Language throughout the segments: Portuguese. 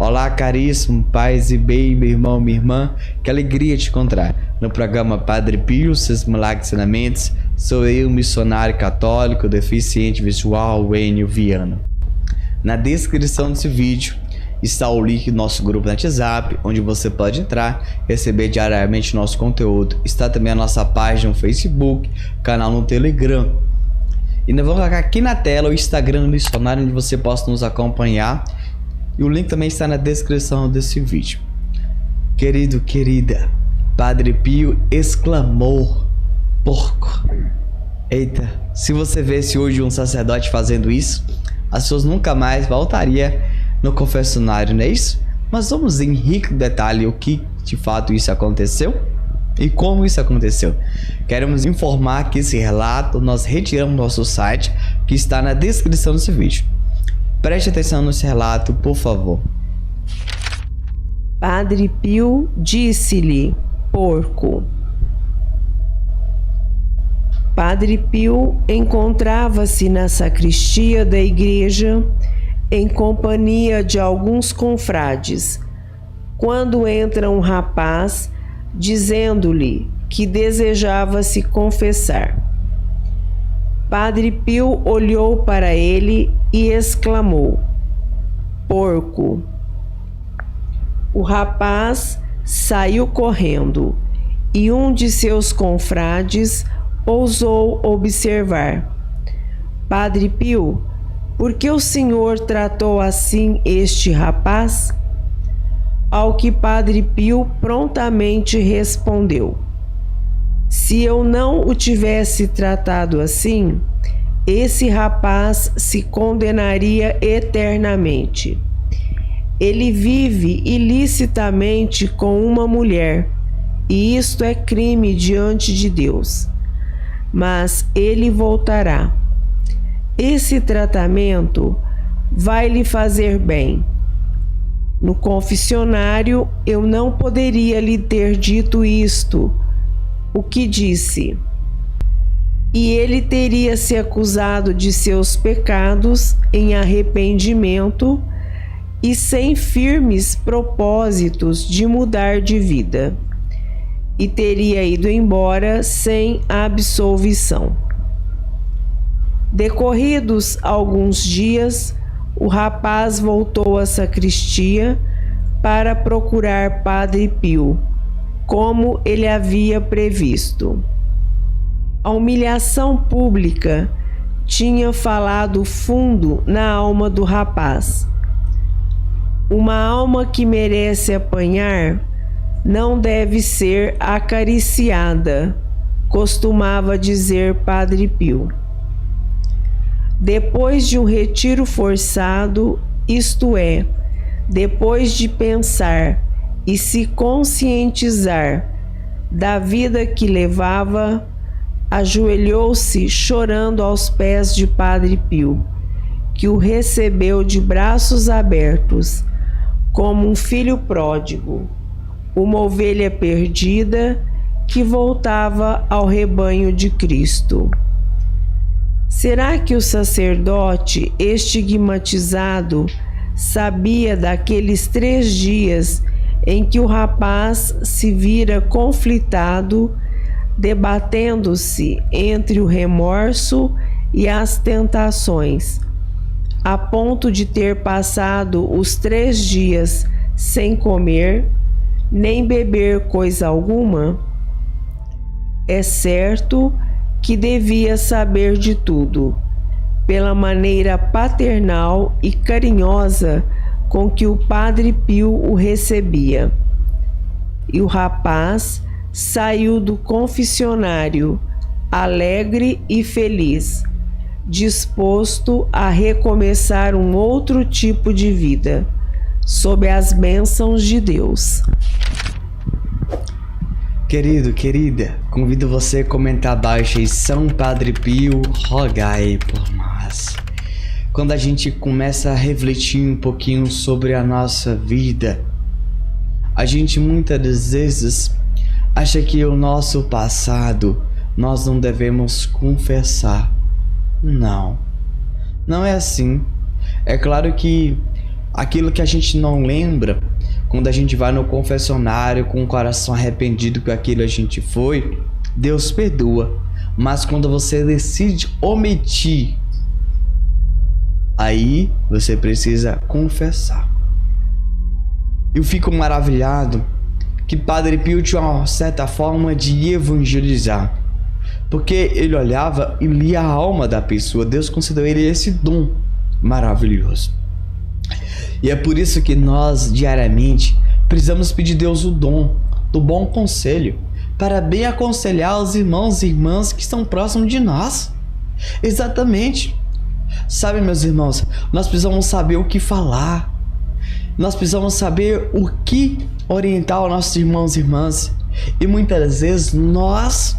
Olá, caríssimo paz e bem, meu irmão, minha irmã, que alegria te encontrar no programa Padre Pio, seus milagres e ensinamentos. Sou eu, missionário católico, deficiente visual, Enio Viana. Na descrição desse vídeo está o link do nosso grupo no WhatsApp, onde você pode entrar, receber diariamente nosso conteúdo. Está também a nossa página no Facebook, canal no Telegram. E nós vamos colocar aqui na tela o Instagram do missionário, onde você possa nos acompanhar. E o link também está na descrição desse vídeo. Querido, querida, Padre Pio exclamou: porco. Eita, se você visse hoje um sacerdote fazendo isso, as pessoas nunca mais voltariam no confessionário, não é isso? Mas vamos em rico detalhe o que de fato isso aconteceu e como isso aconteceu. Queremos informar que esse relato nós retiramos do nosso site, que está na descrição desse vídeo. Preste atenção nesse relato, por favor. Padre Pio disse-lhe: porco. Padre Pio encontrava-se na sacristia da igreja em companhia de alguns confrades, quando entra um rapaz dizendo-lhe que desejava se confessar. Padre Pio olhou para ele e exclamou: porco. O rapaz saiu correndo e um de seus confrades ousou observar: Padre Pio, por que o senhor tratou assim este rapaz? Ao que Padre Pio prontamente respondeu: se eu não o tivesse tratado assim, esse rapaz se condenaria eternamente. Ele vive ilicitamente com uma mulher, e isto é crime diante de Deus. Mas ele voltará. Esse tratamento vai lhe fazer bem. No confessionário eu não poderia lhe ter dito isto, o que disse, e ele teria se acusado de seus pecados em arrependimento e sem firmes propósitos de mudar de vida, e teria ido embora sem absolvição. Decorridos alguns dias, o rapaz voltou à sacristia para procurar Padre Pio, como ele havia previsto. A humilhação pública tinha falado fundo na alma do rapaz. Uma alma que merece apanhar não deve ser acariciada, costumava dizer Padre Pio. Depois de um retiro forçado, isto é, depois de pensar e se conscientizar da vida que levava, ajoelhou-se chorando aos pés de Padre Pio, que o recebeu de braços abertos, como um filho pródigo, uma ovelha perdida que voltava ao rebanho de Cristo. Será que o sacerdote estigmatizado sabia daqueles 3 dias em que o rapaz se vira conflitado, debatendo-se entre o remorso e as tentações, a ponto de ter passado os 3 dias sem comer, nem beber coisa alguma? É certo que devia saber de tudo, pela maneira paternal e carinhosa com que o Padre Pio o recebia. E o rapaz saiu do confessionário alegre e feliz, disposto a recomeçar um outro tipo de vida, sob as bênçãos de Deus. Querido, querida, convido você a comentar abaixo aí: São Padre Pio, rogai por nós. Quando a gente começa a refletir um pouquinho sobre a nossa vida, a gente muitas das vezes acha que o nosso passado nós não devemos confessar. Não, não é assim. É claro que aquilo que a gente não lembra, quando a gente vai no confessionário com o coração arrependido com aquilo a gente foi, Deus perdoa. Mas quando você decide omitir, aí você precisa confessar. Eu fico maravilhado que Padre Pio tinha uma certa forma de evangelizar, porque ele olhava e lia a alma da pessoa. Deus concedeu a ele esse dom maravilhoso. E é por isso que nós diariamente precisamos pedir a Deus o dom do bom conselho, para bem aconselhar os irmãos e irmãs que estão próximos de nós. Exatamente. Sabe, meus irmãos, nós precisamos saber o que falar. Nós precisamos saber o que orientar os nossos irmãos e irmãs. E muitas vezes nós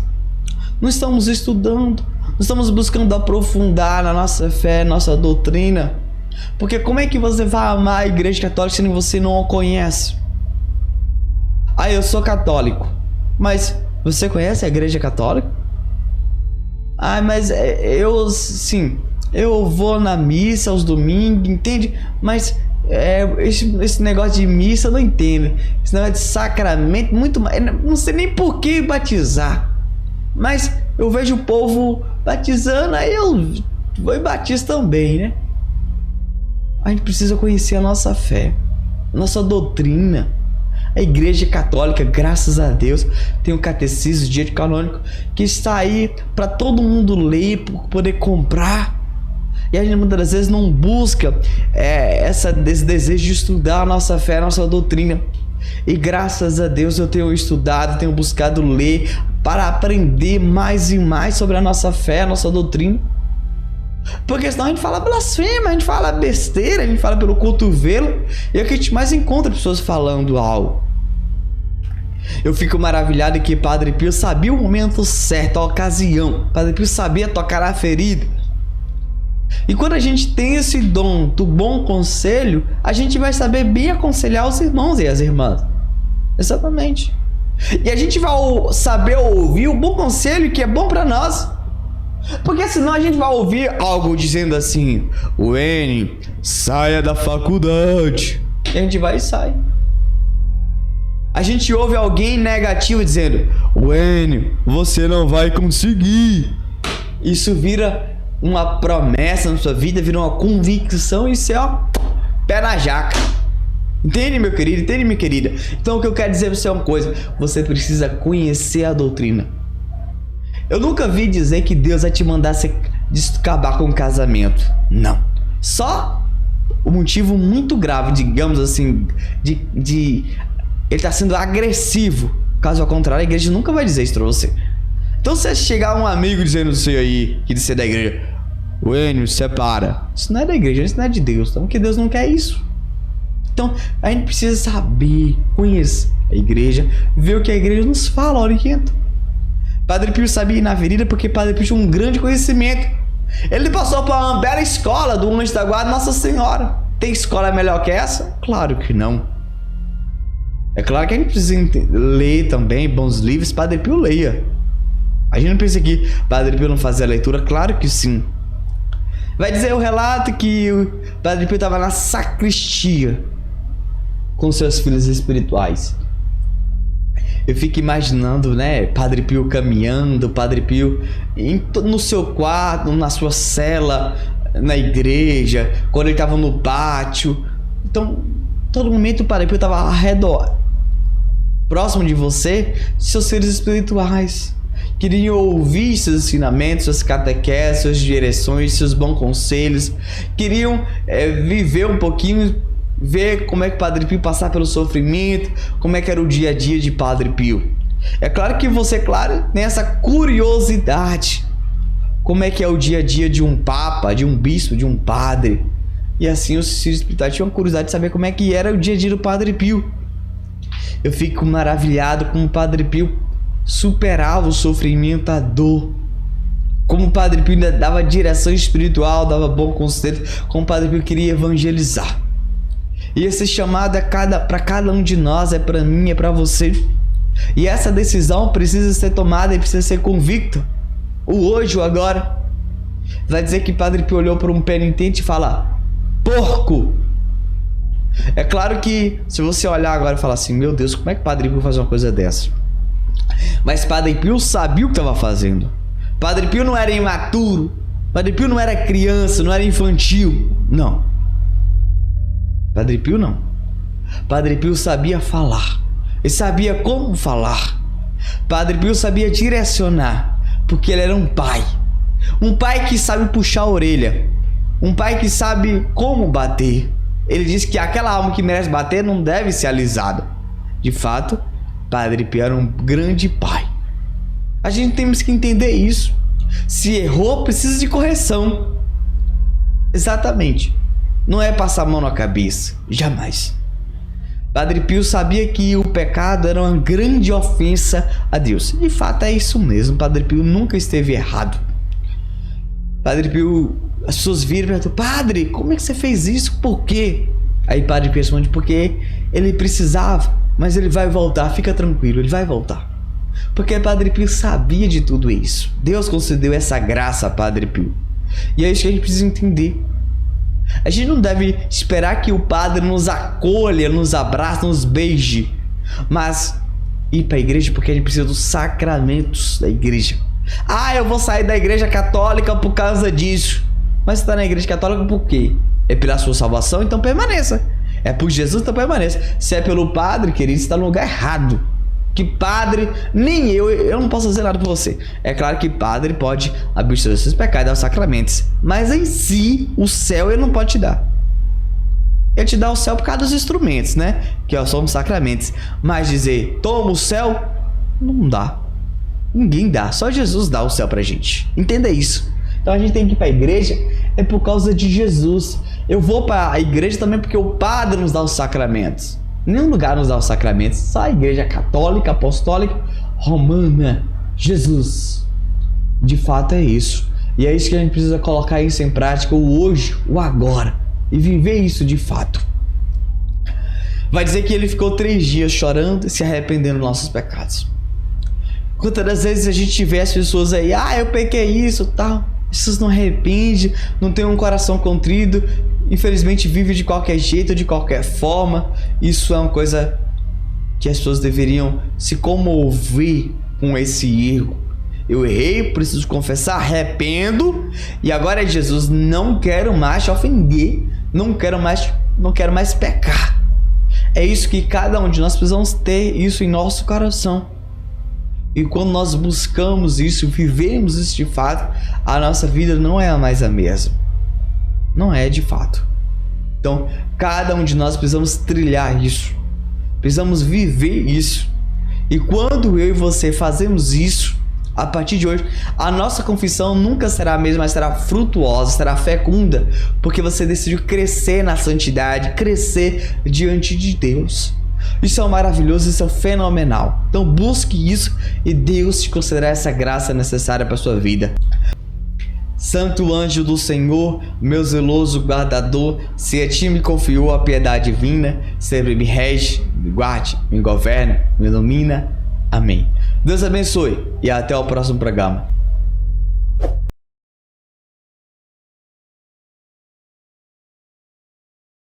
não estamos estudando, não estamos buscando aprofundar na nossa fé, nossa doutrina. Porque como é que você vai amar a Igreja Católica se você não a conhece? Ah, eu sou católico. Mas você conhece a Igreja Católica? Ah, mas eu vou na missa aos domingos, entende? Mas esse negócio de missa eu não entendo. Esse negócio de sacramento, muito mais. Não sei nem por que batizar. Mas eu vejo o povo batizando, aí eu vou e batizo também, né? A gente precisa conhecer a nossa fé, a nossa doutrina. A Igreja Católica, graças a Deus, tem o Catecismo, o Direito Canônico, que está aí para todo mundo ler, poder comprar. E a gente muitas das vezes não busca esse desejo de estudar a nossa fé, a nossa doutrina. E graças a Deus eu tenho estudado, tenho buscado ler para aprender mais e mais sobre a nossa fé, a nossa doutrina. Porque senão a gente fala blasfêmia, a gente fala besteira, a gente fala pelo cotovelo. E é o que a gente mais encontra pessoas falando algo. Eu fico maravilhado que Padre Pio sabia o momento certo, a ocasião. Padre Pio sabia tocar a ferida. E quando a gente tem esse dom do bom conselho, a gente vai saber bem aconselhar os irmãos e as irmãs. Exatamente. E a gente vai saber ouvir o bom conselho que é bom para nós. Porque senão a gente vai ouvir algo dizendo assim: Wayne, saia da faculdade. E a gente vai e sai. A gente ouve alguém negativo dizendo: Wayne, você não vai conseguir. Isso vira uma promessa na sua vida, vira uma convicção, e isso é pé na jaca. Entende, meu querido? Entende, minha querida? Então o que eu quero dizer pra você é uma coisa: você precisa conhecer a doutrina. Eu nunca vi dizer que Deus vai te mandar acabar com o casamento. Não. Só o motivo muito grave, digamos assim, de ele tá sendo agressivo. Caso ao contrário, a igreja nunca vai dizer isso pra você. Então se chegar um amigo dizendo isso aí, que disse da igreja: Wênio, separa. Isso não é da igreja, isso não é de Deus. Então, porque Deus não quer isso. Então a gente precisa saber, conhecer a igreja, ver o que a igreja nos fala, orienta. Padre Pio sabia ir na avenida porque Padre Pio tinha um grande conhecimento. Ele passou por uma bela escola do Anjo da Guarda Nossa Senhora. Tem escola melhor que essa? Claro que não. É claro que a gente precisa ler também bons livros. Padre Pio leia. A gente não pensa que Padre Pio não fazia leitura. Claro que sim. Vai dizer o relato que o Padre Pio estava na sacristia com seus filhos espirituais. Eu fico imaginando, né, Padre Pio caminhando, Padre Pio no seu quarto, na sua cela, na igreja, quando ele estava no pátio. Então, todo momento o Padre Pio estava ao redor, próximo de você, seus seres espirituais. Queriam ouvir seus ensinamentos, suas catequeses, suas direções, seus bons conselhos. Queriam viver um pouquinho, ver como é que Padre Pio passava pelo sofrimento, como é que era o dia a dia de Padre Pio. É claro que você, tem essa curiosidade. Como é que é o dia a dia de um papa, de um bispo, de um padre. E assim os filhos espirituais tinham curiosidade de saber como é que era o dia a dia do Padre Pio. Eu fico maravilhado como o Padre Pio superava o sofrimento, a dor. Como o Padre Pio ainda dava direção espiritual, dava bom conselho, como o Padre Pio queria evangelizar. E esse chamado para cada um de nós, é para mim, é para você. E essa decisão precisa ser tomada e precisa ser convicta. O hoje, o agora. Vai dizer que Padre Pio olhou para um penitente e fala: porco! É claro que se você olhar agora e falar assim, meu Deus, como é que Padre Pio faz uma coisa dessa? Mas Padre Pio sabia o que estava fazendo. Padre Pio não era imaturo. Padre Pio não era criança, não era infantil. Não. Padre Pio não. Padre Pio sabia falar. Ele sabia como falar. Padre Pio sabia direcionar, porque ele era um pai. Um pai que sabe puxar a orelha. Um pai que sabe como bater. Ele diz que aquela alma que merece bater não deve ser alisada. De fato, Padre Pio era um grande pai. A gente temos que entender isso. Se errou, precisa de correção. Exatamente. Não é passar a mão na cabeça. Jamais. Padre Pio sabia que o pecado era uma grande ofensa a Deus. De fato é isso mesmo. Padre Pio nunca esteve errado. Padre Pio, as pessoas viram e perguntam: Padre, como é que você fez isso? Por quê? Aí Padre Pio responde: porque ele precisava, mas ele vai voltar, fica tranquilo, ele vai voltar. Porque Padre Pio sabia de tudo isso. Deus concedeu essa graça a Padre Pio. E é isso que a gente precisa entender. A gente não deve esperar que o padre nos acolha, nos abrace, nos beije, mas ir para a igreja porque a gente precisa dos sacramentos da igreja. Ah, eu vou sair da igreja católica por causa disso. Mas você está na igreja católica por quê? É pela sua salvação? Então permaneça. É por Jesus? Então permaneça. Se é pelo padre, querido, você está no lugar errado. Que padre, nem eu não posso fazer nada por você. É claro que padre pode absolver seus pecados e dar os sacramentos, mas em si, o céu ele não pode te dar. Ele te dá o céu por causa dos instrumentos, né? Que são os sacramentos. Mas dizer, toma o céu, não dá. Ninguém dá, só Jesus dá o céu pra gente. Entenda isso. Então a gente tem que ir pra igreja, é por causa de Jesus. Eu vou pra igreja também porque o padre nos dá os sacramentos. Nenhum lugar nos dá os sacramentos, só a igreja católica, apostólica, romana, Jesus. De fato é isso. E é isso que a gente precisa colocar isso em prática, o hoje, o agora, e viver isso de fato. Vai dizer que ele ficou 3 dias chorando e se arrependendo dos nossos pecados. Quantas das vezes a gente vê as pessoas aí, eu pequei isso, tal, pessoas não arrependem, não tem um coração contrito, infelizmente vive de qualquer jeito, de qualquer forma. Isso é uma coisa que as pessoas deveriam se comover com esse erro. Eu errei, preciso confessar, arrependo, e agora é Jesus, não quero mais te ofender, não quero mais pecar. É isso que cada um de nós precisamos ter isso em nosso coração. E quando nós buscamos isso, vivemos isso de fato, a nossa vida não é mais a mesma. Não é de fato. Então, cada um de nós precisamos trilhar isso. Precisamos viver isso. E quando eu e você fazemos isso, a partir de hoje, a nossa confissão nunca será a mesma, mas será frutuosa, será fecunda, porque você decidiu crescer na santidade, crescer diante de Deus. Isso é maravilhoso, isso é fenomenal. Então busque isso e Deus te concederá essa graça necessária para a sua vida. Santo anjo do Senhor, meu zeloso guardador, se a ti me confiou a piedade divina, sempre me rege, me guarde, me governa, me ilumina. Amém. Deus abençoe e até o próximo programa.